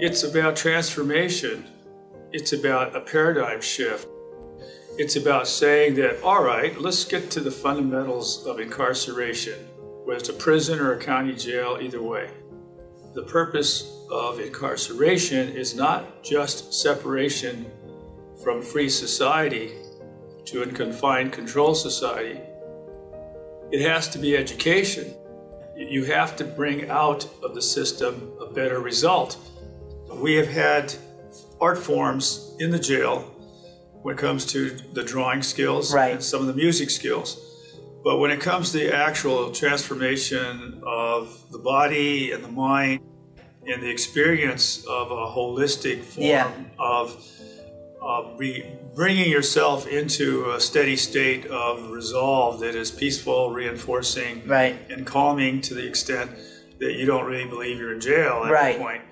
It's about transformation. It's about a paradigm shift. It's about saying that, all right, let's get to the fundamentals of incarceration, whether it's a prison or a county jail, either way. The purpose of incarceration is not just separation from free society to a confined controlled society. It has to be education. You have to bring out of the system a better result. We have had art forms in the jail when it comes to the drawing skills and some of the music skills. But when it comes to the actual transformation of the body and the mind and the experience of a holistic form of bringing yourself into a steady state of resolve that is peaceful, reinforcing, and calming to the extent that you don't really believe you're in jail at that point.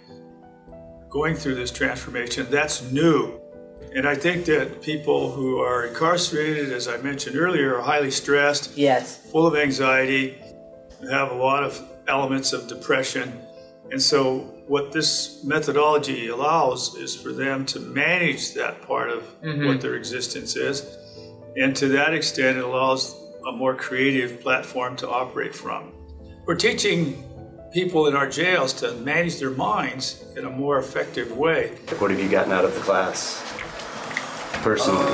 Going through this transformation, that's new. And I think that people who are incarcerated, as I mentioned earlier, are highly stressed, full of anxiety, have a lot of elements of depression. And so what this methodology allows is for them to manage that part of what their existence is. And to that extent, it allows a more creative platform to operate from. We're teaching people in our jails to manage their minds in a more effective way. What have you gotten out of the class, personally?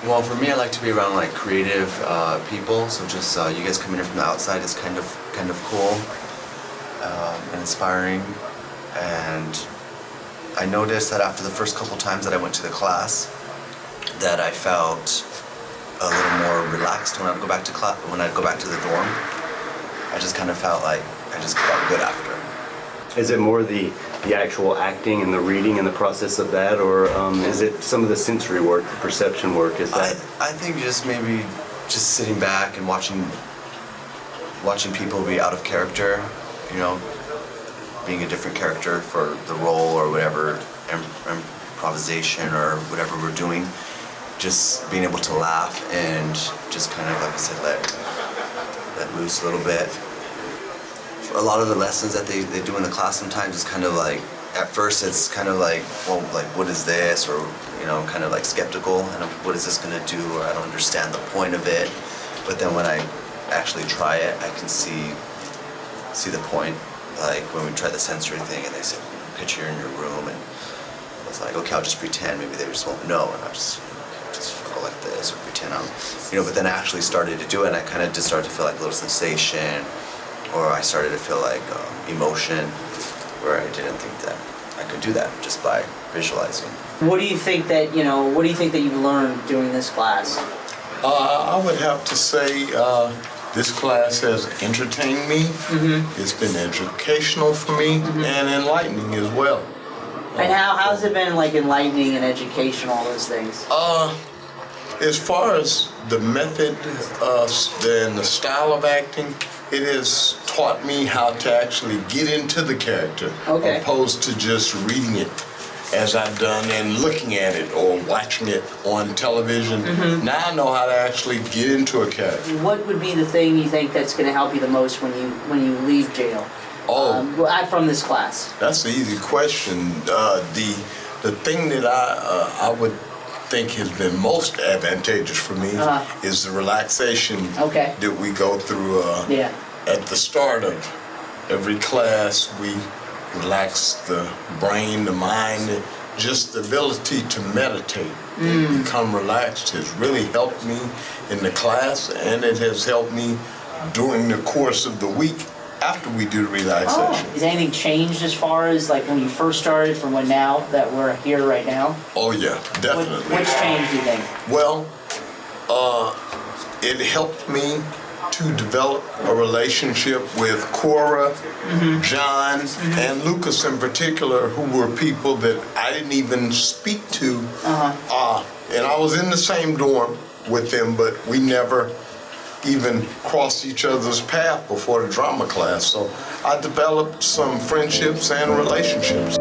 Well, for me, I like to be around like creative people. So just you guys coming in from the outside is kind of cool and inspiring. And I noticed that after the first couple times that I went to the class, that I felt a little more relaxed when I'd go back to class. When I'd go back to the dorm, I just kind of felt like I just felt good after. Is it more the actual acting and the reading and the process of that, or is it some of the sensory work, the perception work? Is that? I think just maybe just sitting back and watching people be out of character, you know, being a different character for the role or whatever, improvisation or whatever we're doing, just being able to laugh and just kind of, like I said, let loose a little bit. A lot of the lessons that they do in the class sometimes is kind of like, at first it's kind of like, well, like, what is this? Or, you know, kind of like skeptical, and what is this gonna do? Or I don't understand the point of it. But then when I actually try it, I can see the point. Like when we tried the sensory thing and they said, picture you're in your room, and I was like, okay, I'll just pretend, maybe they just won't know, and I'll just go like this or pretend I'm, you know, but then I actually started to do it, and I kind of just started to feel like a little sensation, or I started to feel like emotion, where I didn't think that I could do that just by visualizing. What do you think that you learned during this class? I would have to say this class has entertained me. It's been educational for me and enlightening as well. And how's it been like enlightening and educational, all those things? As far as the method and the style of acting, it has taught me how to actually get into the character, opposed to just reading it as I've done and looking at it or watching it on television. Now I know how to actually get into a character. What would be the thing you think that's going to help you the most when you leave jail? From this class. That's an easy question. The thing that I would think has been most advantageous for me is the relaxation that we go through at the start of every class. We relax the brain, the mind, and just the ability to meditate and become relaxed has really helped me in the class, and it has helped me during the course of the week after we do the relaxation. Has anything changed as far as like when you first started from when now that we're here right now? Oh yeah, definitely. What's changed, do you think? Well, it helped me to develop a relationship with Cora, John, and Lucas in particular, who were people that I didn't even speak to. And I was in the same dorm with them, but we never even crossed each other's path before the drama class. So I developed some friendships and relationships.